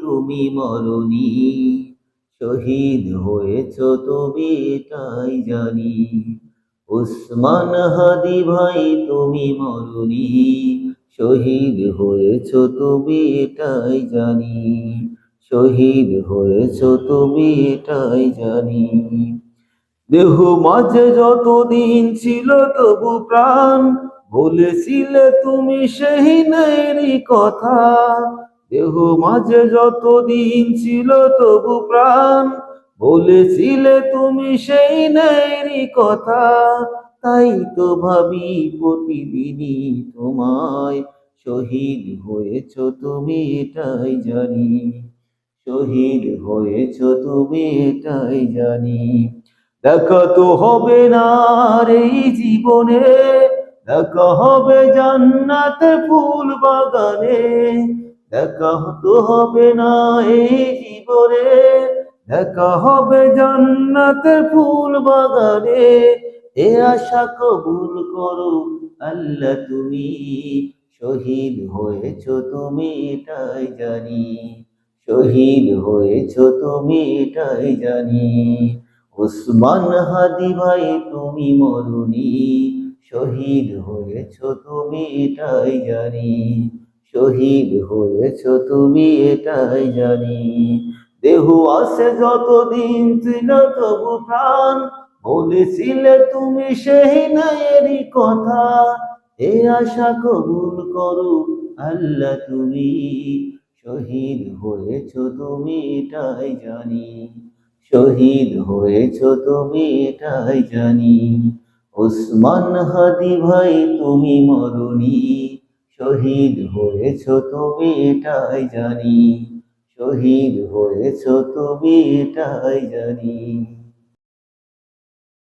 তুমি মরনি, শহীদ হয়েছ তুমি এটাই জানি। উসমান হাদি ভাই তুমি মরনি, শহীদ হয়েছ তুমি এটাই জানি। শহীদ হয়েছ তুমি এটাই জানি। দেহ মাঝে যতদিন ছিল তবু প্রাণ, বলেছিলে তুমি সেই ন্যায়েরই কথা। দেহ মাঝে যতদিন ছিল তবু প্রাণ, বলেছিলে তুমি সেই ন্যায়েরই কথা। তাই তো ভাবি প্রতিদিনই তোমায়, শহীদ হয়েছ তুমি এটাই জানি। শহীদ হয়েছ তুমি এটাই জানি। দেখা তো হবে না আর এই জীবনে, দেখা হবে জান্নাতে ফুল বাগানে। দেখা তো হবে না এই জীবনে, দেখা হবে জান্নাতে ফুল বাগানে। এ আশা কবুল করো আল্লাহ তুমি, শহীদ হয়েছ তুমি এটাই জানি। শহীদ হয়েছ তুমি এটাই জানি। উসমান হাদি ভাই তুমি মরনি, শহীদ হয়েছ তুমি এটাই জানি। শহীদ হয়েছ তুমি এটাই জানি। দেহ আছে যতদিন ছিল তবু প্রাণ, বলেছিলে তুমি সেই ন্যায়েরই কথা। এ আশা কবুল করো আল্লাহ তুমি, শহীদ হয়েছ তুমি এটাই জানি। শহীদ হয়েছ তুমি এটাই জানি। উসমান হাদি ভাই তুমি মরনি, শহীদ হয়েছ তুমি এটাই জানি। শহীদ হয়েছ তুমি এটাই জানি।